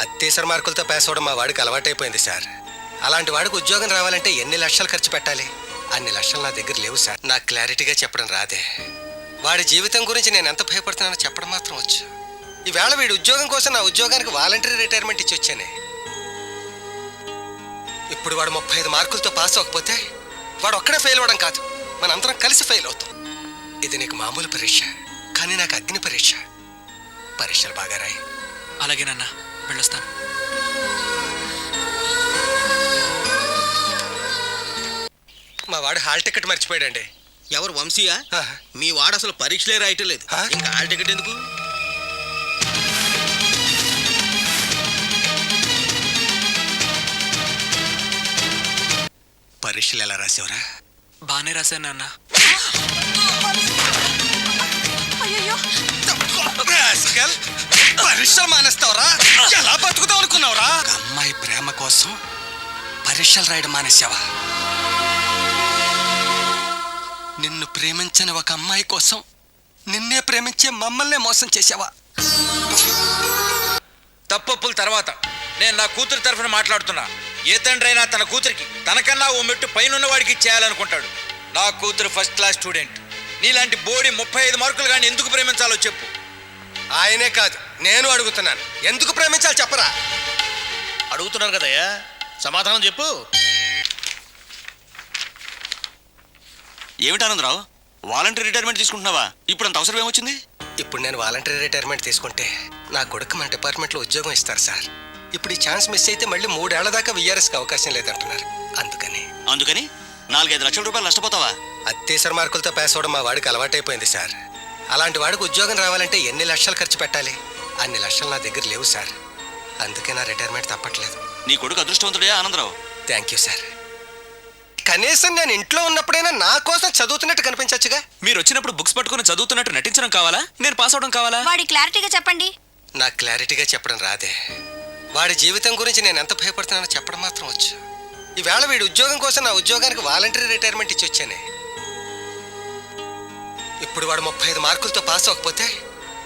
అత్యవసర మార్కులతో పాస్ అవడం మా వాడికి అలవాటైపోయింది సార్. అలాంటి వాడికి ఉద్యోగం రావాలంటే ఎన్ని లక్షలు ఖర్చు పెట్టాలి? అన్ని లక్షలు నా దగ్గర లేవు సార్. నాకు క్లారిటీగా చెప్పడం రాదే. వాడి జీవితం గురించి నేను ఎంత భయపడుతున్నానో చెప్పడం మాత్రం వచ్చు. ఈవేళ వీడి ఉద్యోగం కోసం నా ఉద్యోగానికి వాలంటరీ రిటైర్మెంట్ ఇచ్చి వచ్చానే. ఇప్పుడు వాడు 35 మార్కులతో పాస్ అవ్వకపోతే వాడు ఒక్కడే ఫెయిల్ అవ్వడం కాదు, మనందరం కలిసి ఫెయిల్ అవుతాం. ఇది నీకు మామూలు పరీక్ష, కానీ నాకు అగ్ని పరీక్ష. పరీక్షలు బాగా రాయి. అలాగే నాన్న, వెళ్ళొస్తాను. మా వాడు హాల్ టికెట్ మర్చిపోయాడండి. ఎవరు? వంశీయా? మీ వాడు అసలు పరీక్షలే రాయటం లేదు, ఇంకా హాల్ టికెట్ ఎందుకు? పరీక్షలు ఎలా రాసేవరా? బాగానే రాశాను నాన్న. పరీక్షలు మానేస్తావరా? ఎలా బతుకుతావు అనుకున్నావురా? అమ్మాయి ప్రేమ కోసం పరీక్షలు రాయడం మానేసావా? నిన్ను ప్రేమించని ఒక అమ్మాయి కోసం నిన్నే ప్రేమించే మమ్మల్నే మోసం చేసావా? తప్పొప్పుల తర్వాత నేను నా కూతురు తరఫున మాట్లాడుతున్నా. ఏ తండ్రి అయినా తన కూతురికి తనకన్నా ఓ మెట్టు పైన వాడికి చేయాలనుకుంటాడు. నా కూతురు ఫస్ట్ క్లాస్ స్టూడెంట్. నీలాంటి బోడి 35 మార్కులు కానీ ఎందుకు ప్రేమించాలో చెప్పు. ఆయనే కాదు, నేను అడుగుతున్నాను. ఎందుకు ప్రేమించాలి చెప్పరా? అడుగుతున్నారు కదయ్యా, సమాధానం చెప్పు. ఏమిటి ఆనందరావు, వాలంటరీ రిటైర్మెంట్ తీసుకుంటున్నావా? ఇప్పుడు అంత అవసరం ఏమొచ్చింది? ఇప్పుడు నేను వాలంటరీ రిటైర్మెంట్ తీసుకుంటే నా కొడుకు మన డిపార్ట్మెంట్లో ఉద్యోగం ఇస్తారు సార్. ఇప్పుడు ఈ ఛాన్స్ మిస్ అయితే మళ్ళీ 3 ఏళ్ల దాకా విఆర్ఎస్కి అవకాశం లేదంటున్నారు. అందుకని 4-5 లక్షల రూపాయలు నష్టపోతావా? అత్యవసర మార్కులతో పాస్ అవడం మా వాడికి అలవాటైపోయింది సార్. అలాంటి వాడికి ఉద్యోగం రావాలంటే ఎన్ని లక్షలు ఖర్చు పెట్టాలి? అన్ని లక్షలు నా దగ్గర లేవు సార్. అందుకే నా రిటైర్మెంట్ తప్పట్లేదు. నీ కొడుకు అదృష్టవంతుడే ఆనందరావు. Thank you sir. కనీసం నేను ఇంట్లో ఉన్నప్పుడైనా నా కోసం చదువుతున్నట్టు కనిపించచ్చుగా. మీరు వచ్చినప్పుడు బుక్స్ పట్టుకుని చదువుతున్నట్టు నటించడం కావాలా, నేను పాస్ అవడం కావాలా? వాడి క్లారిటీగా చెప్పండి. నాకు క్లారిటీగా చెప్పడం రాదే. వాడి జీవితం గురించి నేను ఎంత భయపడుతున్నానో చెప్పడం మాత్రం వచ్చు. ఈవేళ వీడి ఉద్యోగం కోసం నా ఉద్యోగానికి వాలంటరీ రిటైర్మెంట్ ఇచ్చి వచ్చానే. ఇప్పుడు వాడు 35 మార్కులతో పాస్ అవ్వకపోతే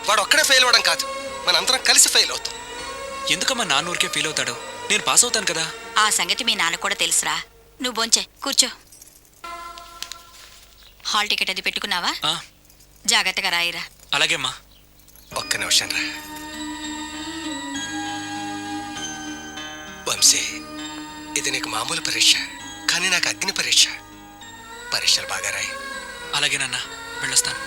వాడు ఒక్కడే ఫెయిల్ అవ్వడం కాదు, మనందరం కలిసి ఫెయిల్ అవుతాం. ఎందుకమ్మా నాన్న ఊరికే ఫీల్ అవుతాడు? నేను పాస్ అవుతాను కదా. ఆ సంగతి మీ నాన్న కూడా తెలుసురా. నువ్వు బొంచే కూర్చో. హాల్ టికెట్ అది పెట్టుకున్నావా? జాగ్రత్తగా రాయిరా. అలాగేమ్మా. ఒక్క నిమిషం రా వంశీ. ఇది నీకు మామూలు పరీక్ష, కానీ నాకు అగ్ని పరీక్ష. పరీక్షలు బాగా రాయి. అలాగే నాన్న, వెళ్ళొస్తాను.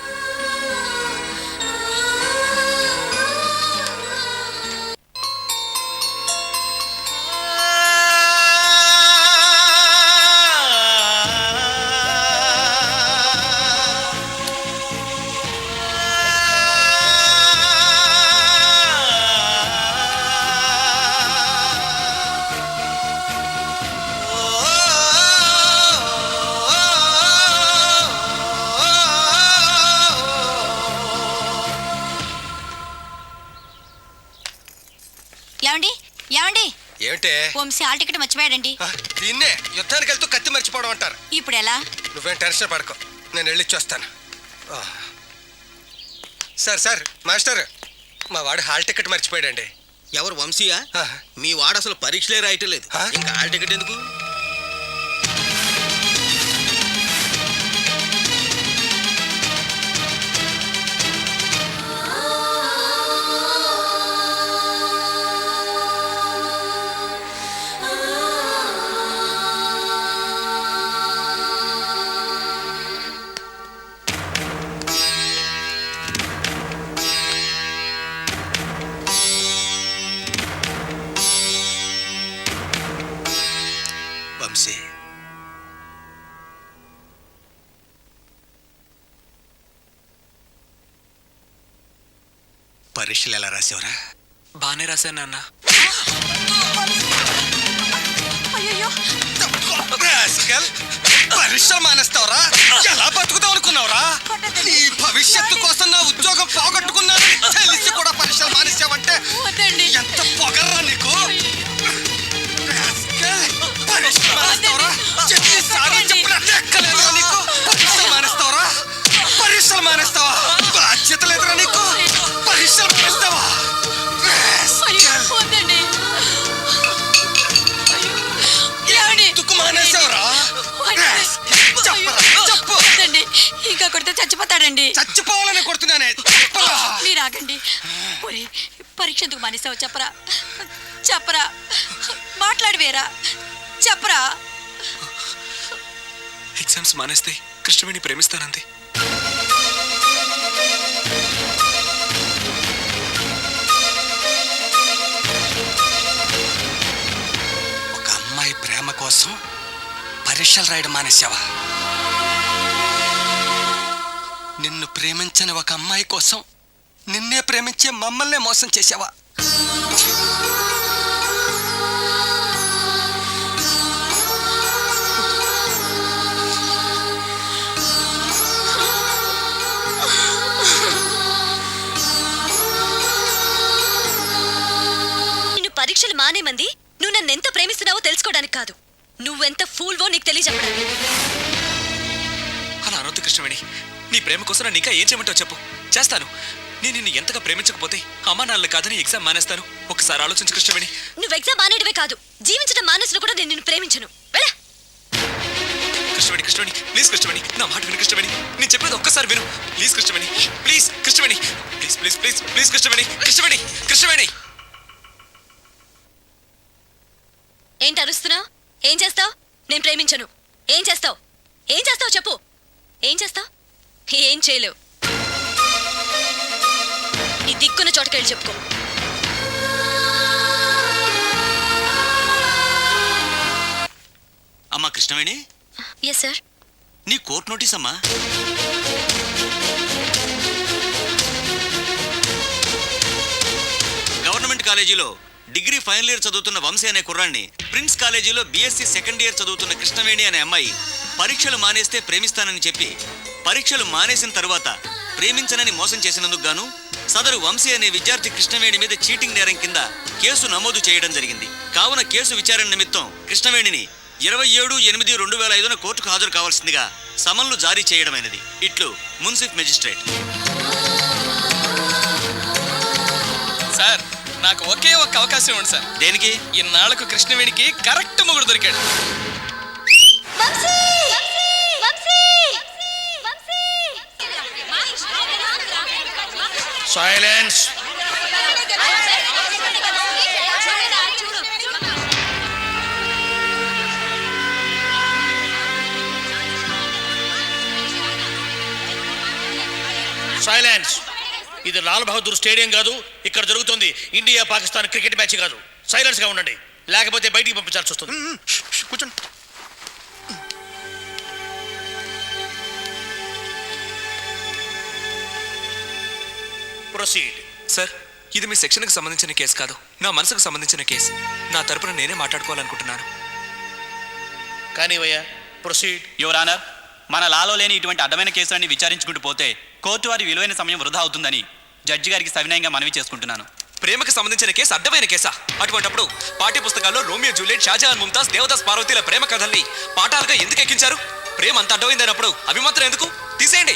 ఏమిటే? వంశీ హాల్ టికెట్ మర్చిపోయాడండి. దీన్నే యుద్ధానికి వెళ్తూ కత్తి మర్చిపోవడం అంటారు. ఇప్పుడు ఎలా? నువ్వేం టెన్షన్ పడుకో, నేను వెళ్ళిచ్చొస్తాను. సార్ మాస్టర్, మా వాడు హాల్ టికెట్ మర్చిపోయాడండి. ఎవరు? వంశీయా? మీ వాడు అసలు పరీక్షలే రాయటం లేదు, ఇంకా హాల్ టికెట్ ఎందుకు? వంశీ, పరీక్షలు ఎలా రాసేవరా? బాగానే రాశాను నాన్న. పరీక్షలు మానేస్తావరా? ఎలా బతుకుతావు అనుకున్నావురా? నీ భవిష్యత్తు కోసం నా ఉద్యోగం పోగొట్టుకున్నాను తెలిసి కూడా పరీక్షలు మానేసావంటే ఎంత పొగర్రా నీకు? పరీక్షలు మానేస్తావరా? చెప్పినట్టు నీకు పరీక్షలు మానేస్తావరా? పరీక్షలు మానేస్తావా? బాధ్యత లేదురా నీకు? పరీక్షలు మానేస్తావా? చెప్పరండి. చచ్చిపోవాలని కొడుతున్నానే. మీరు ఆగండి. పోనీ పరీక్ష ఎందుకు మానేసావు చెప్పరా? చెప్పరా? మాట్లాడవేరా? చెప్పరా? ఎగ్జామ్స్ మానేస్తే కృష్ణవేణి ప్రేమిస్తానంది. ఒక అమ్మాయి ప్రేమ కోసం పరీక్షలు రాయడం మానేసావా? నిన్ను ప్రేమించని ఒక అమ్మాయి కోసం నిన్నే ప్రేమించే మమ్మల్నే మోసం చేసావా? నిన్ను పరీక్షలు మానేమంది నువ్వు నన్ను ఎంత ప్రేమిస్తున్నావో తెలుసుకోవడానికి కాదు, నువ్వెంత ఫూల్వో నీకు తెలియజెప్పడానికి. అలా అనొద్దు కృష్ణవేణి. నీ ప్రేమ కోసం నన్ను ఇంకా ఏం చేయమంటావు చెప్పు, చేస్తాను. నేను నిన్ను ఎంతగా ప్రేమించకపోతే అమ్మా నాన్నలు కాదని ఎగ్జామ్ మానేస్తాను. ఒకసారి ఆలోచించు కృష్ణవేణి. నువ్వు ఎగ్జామ్ మానేయడమే కాదు, జీవించడం మానేసిన కూడా నేను నిన్ను ప్రేమించను. వెళ్ళా. కృష్ణవేణి, కృష్ణవేణి, ప్లీజ్ కృష్ణవేణి, నా మాట విను కృష్ణవేణి. నేను చెప్పేది ఒక్కసారి విను please Krishnaveni. Please Krishnaveni, please please please please Krishnaveni. Krishnaveni, Krishnaveni. ఏంటి అరుస్తున్నావు? ఏం చేస్తావు? నేను ప్రేమించను. ఏం చేస్తావు? ఏం చేస్తావు చెప్పు. ఏం చేస్తావు? ఏం చేయలేవు. నీ దిక్కున్న చోటకెళ్ళి చెప్పుకో. అమ్మా కృష్ణవేణి, ఎస్ సార్. నీ కోర్టు నోటీస్ అమ్మా. గవర్నమెంట్ కాలేజీలో డిగ్రీ ఫైనల్ ఇయర్ చదువుతున్న వంశీ అనే కుర్రాన్ని, ప్రిన్స్ కాలేజీలో బీఎస్సీ సెకండ్ ఇయర్ చదువుతున్న కృష్ణవేణి అనే అమ్మాయి పరీక్షలు మానేస్తే ప్రేమిస్తానని చెప్పి పరీక్షలు మానేసిన తరువాత ప్రేమించనని మోసం చేసినందుకు గాను సదరు వంశీ అనే విద్యార్థి కృష్ణవేణి మీద చీటింగ్ నేరం కింద కేసు నమోదు చేయడం జరిగింది. కావున కేసు విచారణ నిమిత్తం కృష్ణవేణిని 27/8/2005 కోర్టుకు హాజరు కావాల్సిందిగా సమన్లు జారీ చేయడమైనది. ఇట్లు మున్సిఫ్ మెజిస్ట్రేట్. సార్, నాకు ఒకే ఒక్క అవకాశం ఇవ్వండి సార్. దేనికి? ఇన్నాళ్లకు కృష్ణవేణికి కరెక్ట్ మొగుడు దొరికాడు. సైలెన్స్. సైలెన్స్. ఇది లాల్ బహదూర్ స్టేడియం కాదు. ఇక్కడ జరుగుతుంది ఇండియా పాకిస్తాన్ క్రికెట్ మ్యాచ్ కాదు. సైలెన్స్ గా ఉండండి, లేకపోతే బయటికి పంపించాల్సి వస్తుంది. కూర్చోండి. ప్రొసీడ్. సార్, ఇది మీ సెక్షన్కి సంబంధించిన కేసు కాదు, నా మనసుకు సంబంధించిన కేసు. నా తరపున నేనే మాట్లాడుకోవాలనుకుంటున్నాను. కానీ భయ్యా, ప్రొసీడ్. యువర్ ఆనర్, మన లాలో లేని ఇటువంటి అడ్డమైన కేసులన్నీ విచారించుకుంటూ పోతే కోర్టు వారి విలువైన సమయం వృధా అవుతుందని జడ్జి గారికి సవినయంగా మనవి చేసుకుంటున్నాను. ప్రేమకు సంబంధించిన కేసు అడ్డమైన కేసా? అటువంటప్పుడు పాఠ్య పుస్తకాల్లో రోమియో జూలియట్, షాజహాన్ ముంతాజ్, దేవదాస్ పార్వతీల ప్రేమ కథల్ని పాఠాలుగా ఎందుకు ఎక్కించారు? ప్రేమ అంత అడ్డమైందన్నప్పుడు అవి మాత్రం ఎందుకు? తీసేయండి.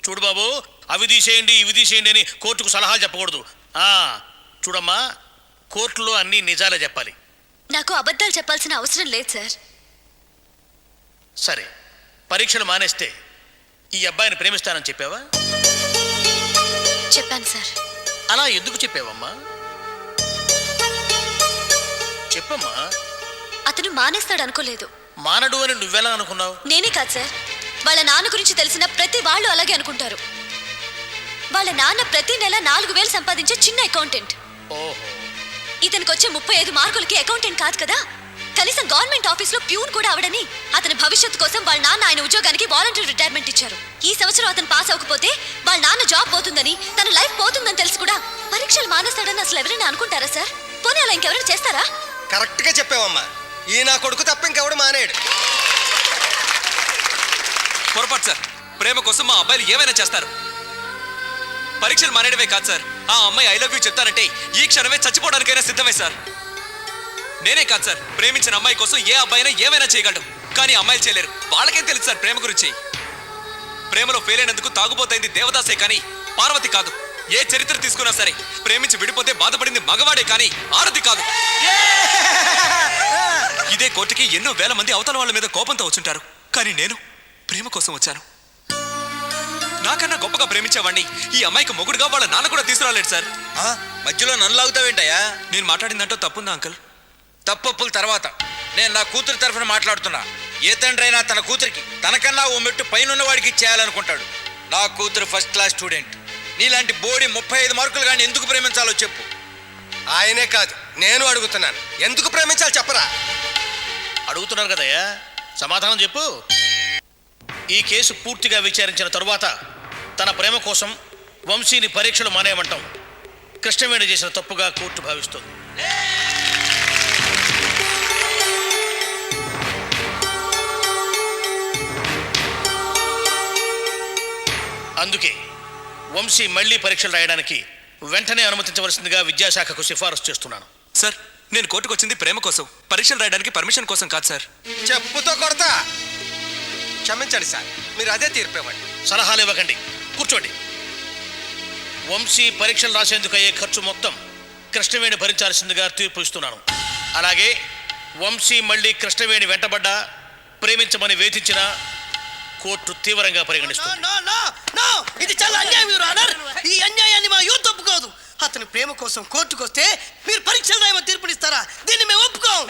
చూడు బాబు, అవి తీసేయండి ఇవి తీసేయండి అని కోర్టుకు సలహాలు చెప్పకూడదు. చూడమ్మా, కోర్టులో అన్ని నిజాలే చెప్పాలి. నాకు అబద్ధాలు చెప్పాల్సిన అవసరం లేదు సార్. సరే, పరీక్షలు మానేస్తే ఈ అబ్బాయిని ప్రేమిస్తానని చెప్పావా? చెప్పాను సార్. అలా ఎందుకు చెప్పావమ్మా? చెప్పమ్మా. అతను మానేస్తాడు అనుకోలేదు. మానడు అని నువ్వెలా అనుకున్నావు? నేనే కాదు సార్, వాళ్ళ నాన్న గురించి తెలిసిన ప్రతి వాళ్ళు అలాగే అనుకుంటారు. వాళ్ళ నాన్న ప్రతి నెల 4,000 సంపాదించే చిన్న అకౌంటెంట్. ఓహో. ఇతనికి వచ్చే 35 మార్కులకి అకౌంటెంట్ కాదు కదా, కనీసం గవర్నమెంట్ ఆఫీస్లో ప్యూన్ కూడా అవడని అతని భవిష్యత్తు కోసం వాళ్ళ నాన్న ఆయన ఉద్యోగానికి వాలంటరీ రిటైర్మెంట్ ఇచ్చారు. ఈ సంవత్సరం అతను పాస్ అవ్వకపోతే వాళ్ళ నాన్న జాబ్ పోతుందని, తన లైఫ్ పోతుందని తెలిసి కూడా పరీక్షలు మానేస్తాడని అసలు ఎవరైనా అనుకుంటారా సార్? పోనీ అలా ఇంకెవరైనా చేస్తారా? కరెక్ట్ గా చెప్పావమ్మా. ఈ నా కొడుకు తప్ప ఇంకెవడు మానేడు. పొరపాటు సార్. ప్రేమ కోసం మా అబ్బాయిలు ఏమైనా చేస్తారు. పరీక్షలు మానేయడమే కాదు సార్, ఆ అమ్మాయి ఐ లవ్ యూ చెప్తానంటే ఈ క్షణమే చచ్చిపోవడానికైనా సిద్ధమే సార్. నేనే కాదు సార్, ప్రేమించిన అమ్మాయి కోసం ఏ అబ్బాయినా ఏమైనా చేయగలడు. కానీ అమ్మాయిలు చేయలేరు. వాళ్ళకేం తెలుసు సార్ ప్రేమ గురించి? ప్రేమలో ఫెయిల్ అయినందుకు తాగుబోతైంది దేవదాసే కానీ పార్వతి కాదు. ఏ చరిత్ర తీసుకున్నా సరే ప్రేమించి విడిపోతే బాధపడింది మగవాడే కానీ ఆరతి కాదు. ఇదే కోర్టుకి ఎన్నో వేల మంది అవతల వాళ్ళ మీద కోపంతో వచ్చుంటారు, కానీ నేను ప్రేమ కోసం వచ్చాను. నాకన్నా గొప్పగా ప్రేమించేవాడిని ఈ అమ్మాయికి మొగుడుగా వాళ్ళ నాన్న కూడా తీసుకురాలేడు సార్. మధ్యలో నన్ను లాగుతావేంటయ్యా? నేను మాట్లాడిందంటో తప్పుందా అంకుల్? తప్పప్పుల తర్వాత నేను నా కూతురు తరఫున మాట్లాడుతున్నా. ఏ తండ్రి అయినా తన కూతురికి తనకన్నా ఓ మెట్టు పైన వాడికి చేయాలనుకుంటాడు. నా కూతురు ఫస్ట్ క్లాస్ స్టూడెంట్. నీలాంటి బోడి 35 మార్కులు కానీ ఎందుకు ప్రేమించాలో చెప్పు. ఆయనే కాదు, నేను అడుగుతున్నాను. ఎందుకు ప్రేమించాలి చెప్పరా? అడుగుతున్నారు కదయ్యా, సమాధానం చెప్పు. ఈ కేసు పూర్తిగా విచారించిన తరువాత తన ప్రేమ కోసం వంశీని పరీక్షలు మానేయమంటాం కృష్ణవేణి చేసిన తప్పుగా కోర్టు భావిస్తుంది. అందుకే వంశీ మళ్లీ పరీక్షలు రాయడానికి వెంటనే అనుమతించవలసిందిగా విద్యాశాఖకు సిఫారసు చేస్తున్నాను. సార్, నేను కోర్టుకు వచ్చింది ప్రేమ కోసం, పరీక్షలు రాయడానికి పర్మిషన్ కోసం కాదు సార్. చెప్పుతో కొడతా. క్షమించండి సార్, మీరు అదే తీర్పు ఇవ్వండి. సలహాలు ఇవ్వకండి, కూర్చోండి. వంశీ పరీక్షలు రాసేందుకు అయ్యే ఖర్చు మొత్తం కృష్ణవేణి భరించాల్సిందిగా తీర్పు ఇస్తున్నాను. అలాగే వంశీ మళ్ళీ కృష్ణవేణి వెంటబడ్డా ప్రేమించమని వేధించిన కోర్టు తీవ్రంగా పరిగణిస్తుంది. ఇది చాలా అన్యాయం యువర్ ఆనర్. ఈ అన్యాయాన్ని మా యూత్ ఒప్పుకోదు. అతని ప్రేమ కోసం కోర్టుకు వస్తే మీరు పరీక్షలు రాయమని తీర్పునిస్తారా? దీన్ని మేము ఒప్పుకోం.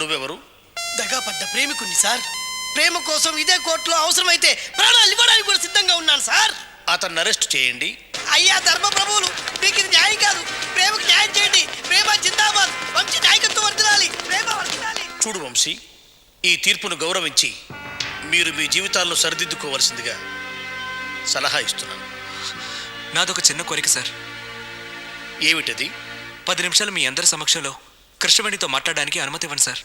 నువ్వెవరు? దగాపడ్డ ప్రేమికుణ్ణి సార్. ప్రేమ కోసం ఇదే కోర్టులో అవసరమైతే ప్రాణాలు ఇవ్వడానికి కూడా సిద్ధంగా ఉన్నాను సార్. అతన్ని అరెస్ట్ చేయండి. అయ్యా ధర్మప్రభువులు, మీకు ఇది న్యాయం కాదు. ప్రేమకు న్యాయం చేయండి. ప్రేమ జిందాబాద్. వంశీ నాయకత్వం వర్ధిల్లాలి. ప్రేమ వర్ధిల్లాలి. చూడు వంశీ, ఈ తీర్పును గౌరవించి మీరు మీ జీవితాలను సరిదిద్దుకోవలసిందిగా సలహా ఇస్తున్నాను. నాదొక చిన్న కోరిక సార్. ఏమిటది? 10 నిమిషాలు మీ అందరి సమక్షంలో కృష్ణవేణితో మాట్లాడడానికి అనుమతి ఇవ్వండి సార్.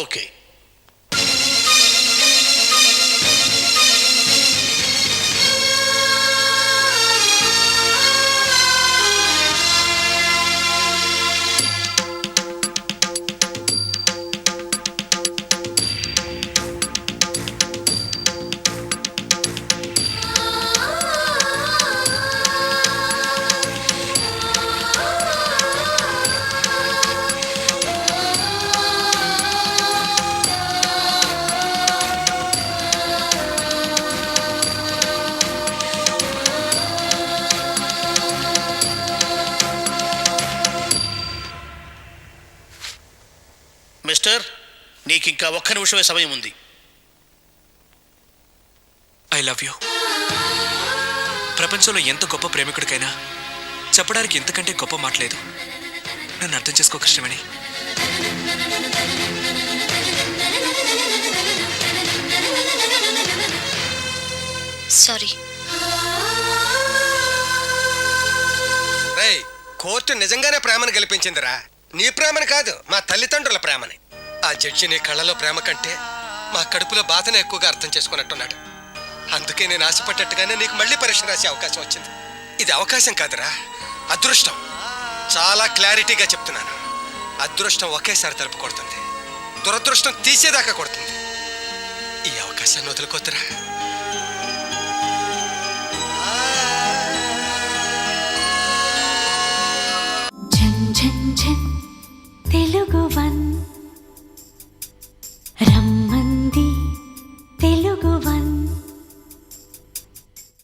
ఓకే. మిస్టర్, నీకింకా 1 నిమిషమే సమయం ఉంది. I love you. ప్రపంచంలో ఎంత గొప్ప ప్రేమికుడికైనా చెప్పడానికి ఇంతకంటే గొప్ప మాట లేదు. నన్ను అర్థం చేసుకో కృష్ణవేణి. సారీ. రేయ్, కోర్టు నిజంగానే ప్రేమను గెలిపించిందిరా. నీ ప్రేమని కాదు, మా తల్లిదండ్రుల ప్రేమని. ఆ జడ్జి నీ కళ్ళలో ప్రేమ కంటే మా కడుపులో బాధను ఎక్కువగా అర్థం చేసుకున్నట్టున్నాడు. అందుకే నేను ఆశపడ్డట్టుగానే నీకు మళ్ళీ పరీక్ష రాసే అవకాశం వచ్చింది. ఇది అవకాశం కాదురా, అదృష్టం. చాలా క్లారిటీగా చెప్తున్నాను. అదృష్టం ఒకేసారి తలుపు కొడుతుంది, దురదృష్టం తీసేదాకా కొడుతుంది. ఈ అవకాశాన్ని వదులుకోద్దురా. తెలుగువన్ రమ్మంది తెలుగువన్.